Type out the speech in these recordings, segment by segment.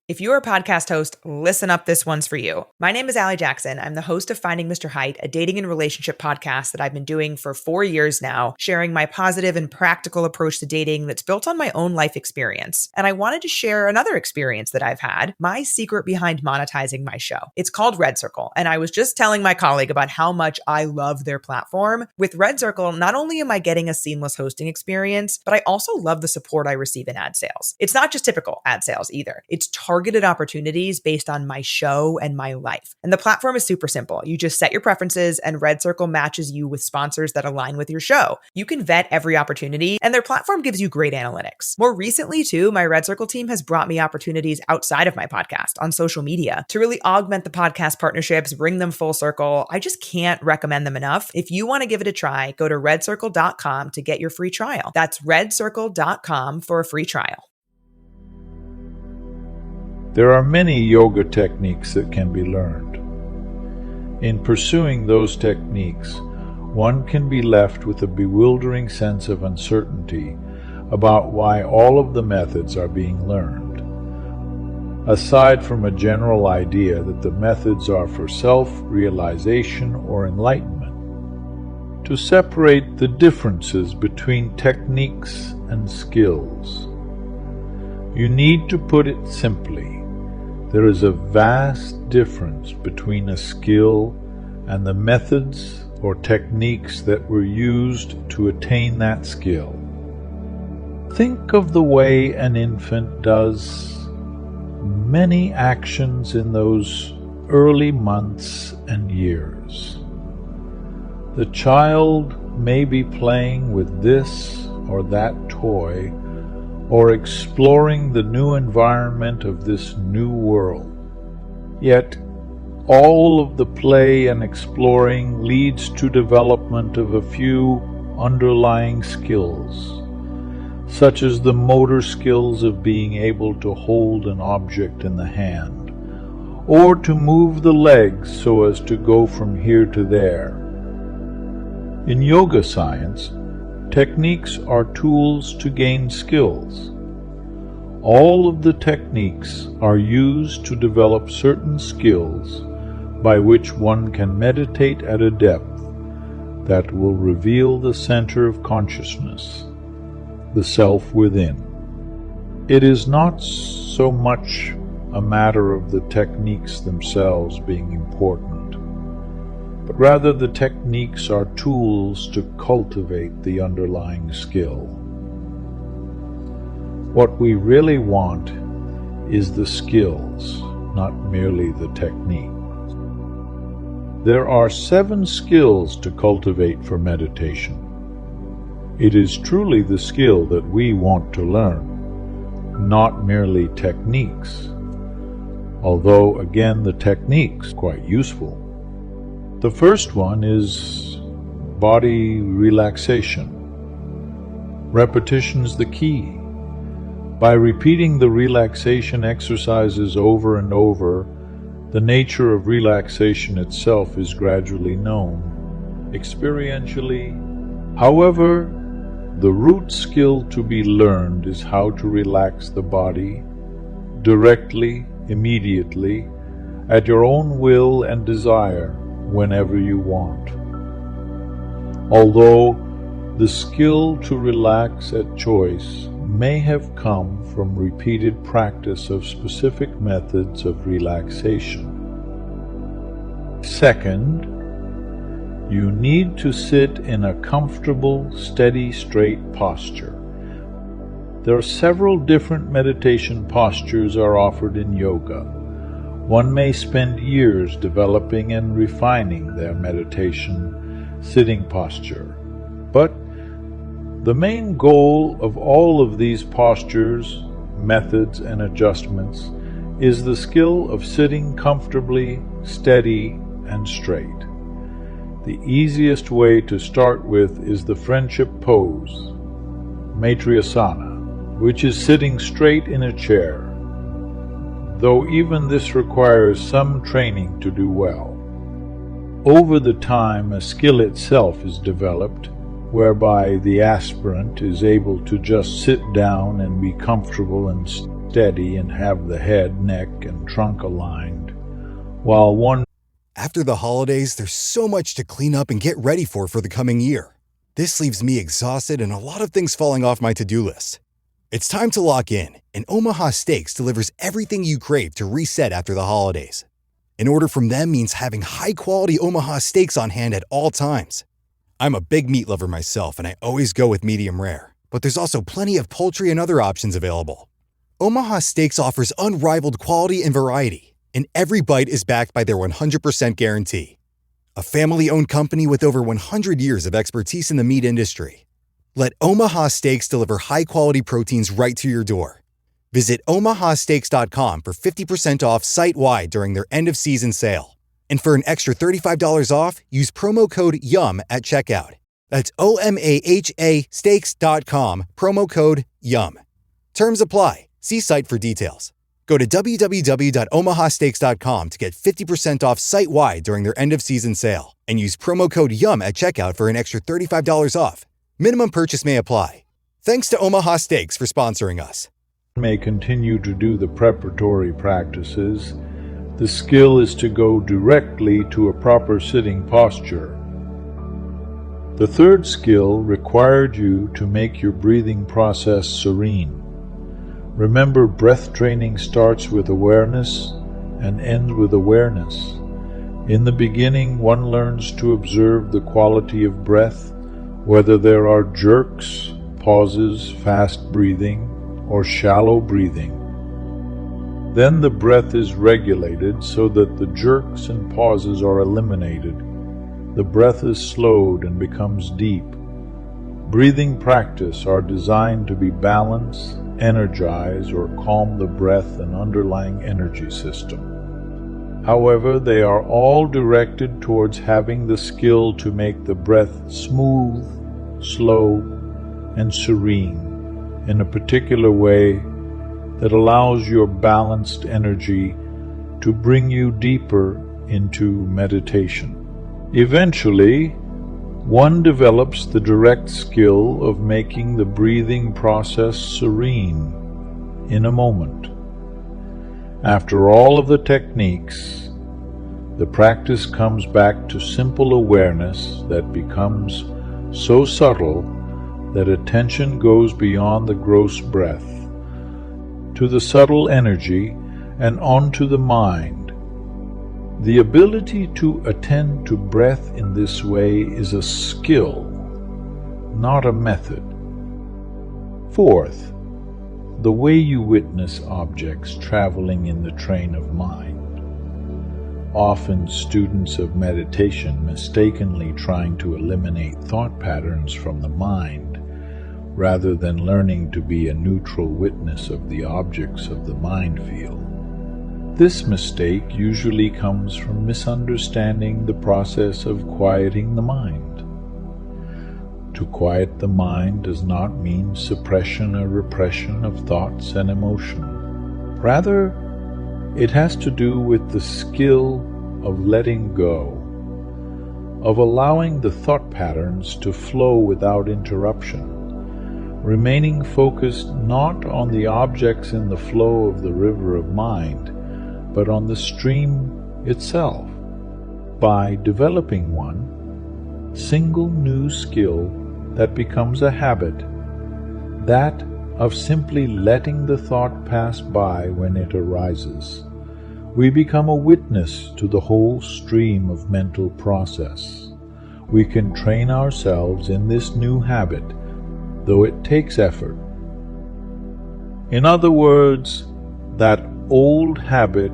If you're a podcast host, listen up, this one's for you. My name is Allie Jackson. I'm the host of Finding Mr. Height, a dating and relationship podcast that I've been doing for 4 years now, sharing my positive and practical approach to dating that's built on my own life experience. And I wanted to share another experience that I've had, my secret behind monetizing my show. It's called Red Circle, and I was just telling my colleague about how much I love their platform. With Red Circle, not only am I getting a seamless hosting experience, but I also love the support I receive in ad sales. It's not just typical ad sales either. It's targeted opportunities based on my show and my life. And the platform is super simple. You just set your preferences and Red Circle matches you with sponsors that align with your show. You can vet every opportunity and their platform gives you great analytics. More recently too, my Red Circle team has brought me opportunities outside of my podcast on social media to really augment the podcast partnerships, bring them full circle. I just can't recommend them enough. If you want to give it a try, go to redcircle.com to get your free trial. That's redcircle.com for a free trial. There are many yoga techniques that can be learned. In pursuing those techniques, one can be left with a bewildering sense of uncertainty about why all of the methods are being learned. Aside from a general idea that the methods are for self-realization or enlightenment, to separate the differences between techniques and skills, you need to put it simply. There is a vast difference between a skill and the methods or techniques that were used to attain that skill. Think of the way an infant does many actions in those early months and years. The child may be playing with this or that toy, or exploring the new environment of this new world. Yet, all of the play and exploring leads to development of a few underlying skills, such as the motor skills of being able to hold an object in the hand, or to move the legs so as to go from here to there. In yoga science, techniques are tools to gain skills. All of the techniques are used to develop certain skills by which one can meditate at a depth that will reveal the center of consciousness, the self within. It is not so much a matter of the techniques themselves being important, but rather the techniques are tools to cultivate the underlying skill. What we really want is the skills, not merely the technique. There are 7 skills to cultivate for meditation. It is truly the skill that we want to learn, not merely techniques, although again the techniques are quite useful. The first one is body relaxation. Repetition's the key. By repeating the relaxation exercises over and over, the nature of relaxation itself is gradually known, experientially. However, the root skill to be learned is how to relax the body directly, immediately, at your own will and desire, whenever you want. Although the skill to relax at choice may have come from repeated practice of specific methods of relaxation. Second, you need to sit in a comfortable, steady, straight posture. There are several different meditation postures are offered in yoga. One may spend years developing and refining their meditation sitting posture, but the main goal of all of these postures, methods, and adjustments is the skill of sitting comfortably, steady, and straight. The easiest way to start with is the friendship pose, Maitri-asana, which is sitting straight in a chair, though even this requires some training to do well. Over the time, a skill itself is developed, whereby the aspirant is able to just sit down and be comfortable and steady and have the head, neck, and trunk aligned, while one After the holidays, there's so much to clean up and get ready for the coming year. This leaves me exhausted and a lot of things falling off my to-do list. It's time to lock in, and Omaha Steaks delivers everything you crave to reset after the holidays. An order from them means having high-quality Omaha steaks on hand at all times. I'm a big meat lover myself, and I always go with medium rare. But there's also plenty of poultry and other options available. Omaha Steaks offers unrivaled quality and variety, and every bite is backed by their 100% guarantee. A family-owned company with over 100 years of expertise in the meat industry. Let Omaha Steaks deliver high-quality proteins right to your door. Visit omahasteaks.com for 50% off site-wide during their end-of-season sale. And for an extra $35 off, use promo code YUM at checkout. That's OMAHA steaks.com, promo code YUM. Terms apply. See site for details. Go to www.omahasteaks.com to get 50% off site-wide during their end-of-season sale. And use promo code YUM at checkout for an extra $35 off. Minimum purchase may apply. Thanks to Omaha Steaks for sponsoring us. may continue to do the preparatory practices, the skill is to go directly to a proper sitting posture. The third skill required you to make your breathing process serene. Remember, breath training starts with awareness and ends with awareness. In the beginning, one learns to observe the quality of breath, whether there are jerks, pauses, fast breathing, or shallow breathing. Then the breath is regulated so that the jerks and pauses are eliminated. The breath is slowed and becomes deep. Breathing practice are designed to be balance, energize, or calm the breath and underlying energy system. However, they are all directed towards having the skill to make the breath smooth, slow, and serene in a particular way that allows your balanced energy to bring you deeper into meditation. Eventually, one develops the direct skill of making the breathing process serene in a moment. After all of the techniques, the practice comes back to simple awareness that becomes so subtle that attention goes beyond the gross breath to the subtle energy and onto the mind. The ability to attend to breath in this way is a skill, not a method. Fourth, the way you witness objects traveling in the train of mind. Often students of meditation mistakenly trying to eliminate thought patterns from the mind rather than learning to be a neutral witness of the objects of the mind field. This mistake usually comes from misunderstanding the process of quieting the mind. To quiet the mind does not mean suppression or repression of thoughts and emotion. Rather, it has to do with the skill of letting go, of allowing the thought patterns to flow without interruption, remaining focused not on the objects in the flow of the river of mind, but on the stream itself. By developing one single new skill that becomes a habit, that of simply letting the thought pass by when it arises, we become a witness to the whole stream of mental process. We can train ourselves in this new habit, though it takes effort. In other words, that old habit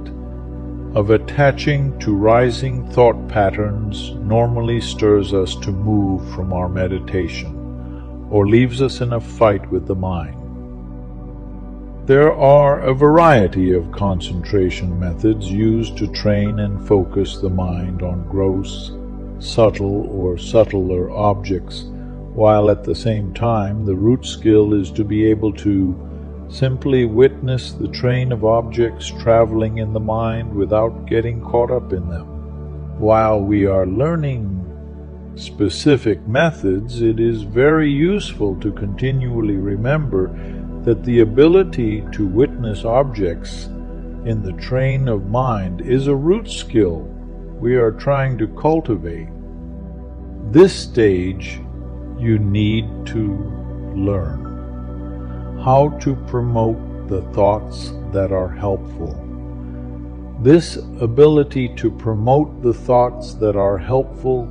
of attaching to rising thought patterns normally stirs us to move from our meditation or leaves us in a fight with the mind. There are a variety of concentration methods used to train and focus the mind on gross, subtle, or subtler objects, while at the same time the root skill is to be able to simply witness the train of objects traveling in the mind without getting caught up in them. While we are learning specific methods, it is very useful to continually remember that the ability to witness objects in the train of mind is a root skill we are trying to cultivate. This stage you need to learn how to promote the thoughts that are helpful. This ability to promote the thoughts that are helpful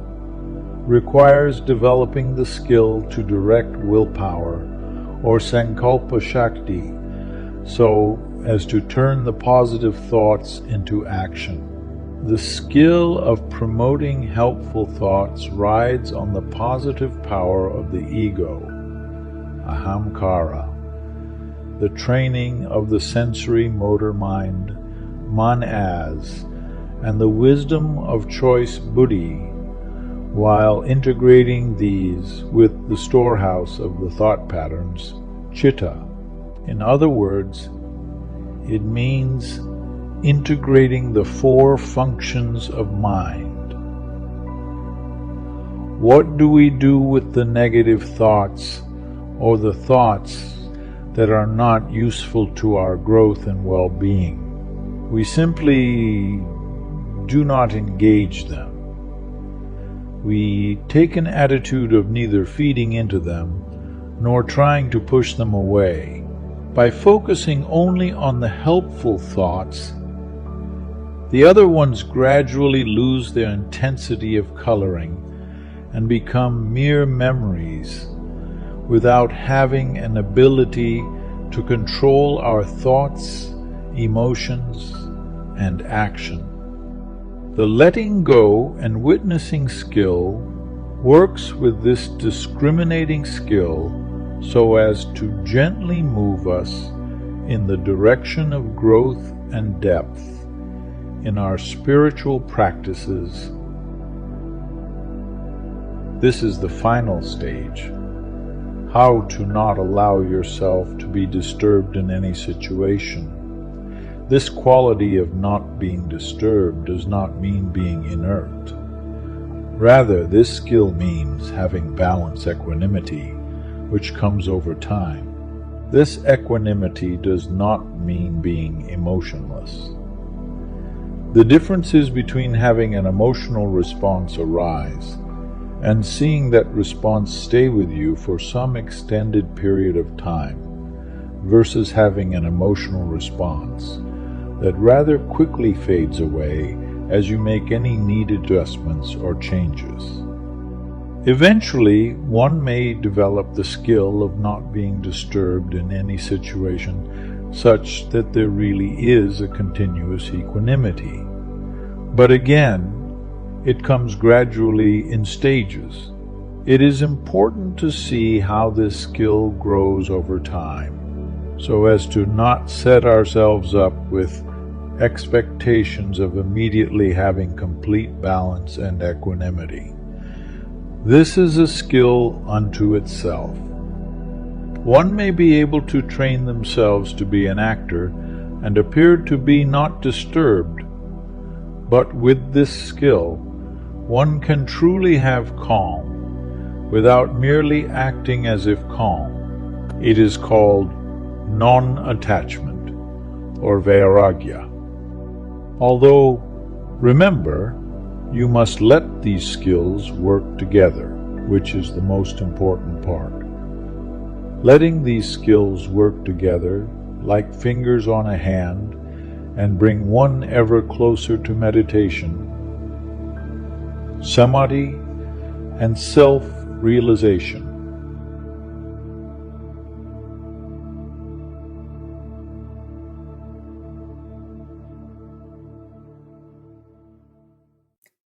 requires developing the skill to direct willpower, or sankalpa shakti, so as to turn the positive thoughts into action. The skill of promoting helpful thoughts rides on the positive power of the ego, ahamkara, the training of the sensory motor mind, manas, and the wisdom of choice buddhi, while integrating these with the storehouse of the thought patterns, chitta. In other words, it means integrating the four functions of mind. What do we do with the negative thoughts, or the thoughts that are not useful to our growth and well-being? We simply do not engage them. We take an attitude of neither feeding into them nor trying to push them away. By focusing only on the helpful thoughts, the other ones gradually lose their intensity of coloring and become mere memories without having an ability to control our thoughts, emotions, and action. The letting go and witnessing skill works with this discriminating skill so as to gently move us in the direction of growth and depth in our spiritual practices. This is the final stage, how to not allow yourself to be disturbed in any situation. This quality of not being disturbed does not mean being inert. Rather, this skill means having balanced equanimity, which comes over time. This equanimity does not mean being emotionless. The differences between having an emotional response arise and seeing that response stay with you for some extended period of time versus having an emotional response that rather quickly fades away as you make any needed adjustments or changes. Eventually, one may develop the skill of not being disturbed in any situation such that there really is a continuous equanimity. But again, it comes gradually in stages. It is important to see how this skill grows over time, so as to not set ourselves up with expectations of immediately having complete balance and equanimity. This is a skill unto itself. One may be able to train themselves to be an actor and appear to be not disturbed, but with this skill, one can truly have calm without merely acting as if calm. It is called non-attachment, or vairagya. Although, remember, you must let these skills work together, which is the most important part. Letting these skills work together like fingers on a hand and bring one ever closer to meditation, samadhi, and self-realization.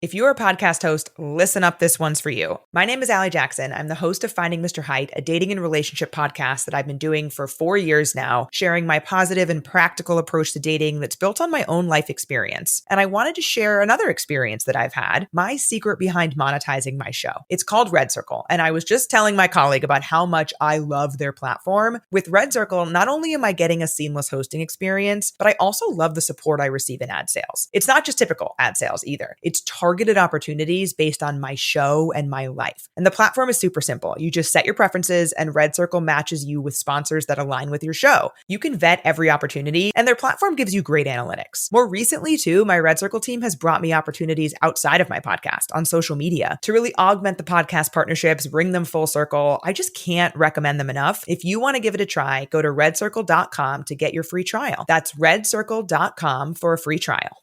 If you're a podcast host, listen up, this one's for you. My name is Allie Jackson. I'm the host of Finding Mr. Height, a dating and relationship podcast that I've been doing for 4 years now, sharing my positive and practical approach to dating that's built on my own life experience. And I wanted to share another experience that I've had, my secret behind monetizing my show. It's called Red Circle, and I was just telling my colleague about how much I love their platform. With Red Circle, not only am I getting a seamless hosting experience, but I also love the support I receive in ad sales. It's not just typical ad sales either. It's targeted opportunities based on my show and my life. And the platform is super simple. You just set your preferences and Red Circle matches you with sponsors that align with your show. You can vet every opportunity and their platform gives you great analytics. More recently too, my Red Circle team has brought me opportunities outside of my podcast on social media to really augment the podcast partnerships, bring them full circle. I just can't recommend them enough. If you want to give it a try, go to redcircle.com to get your free trial. That's redcircle.com for a free trial.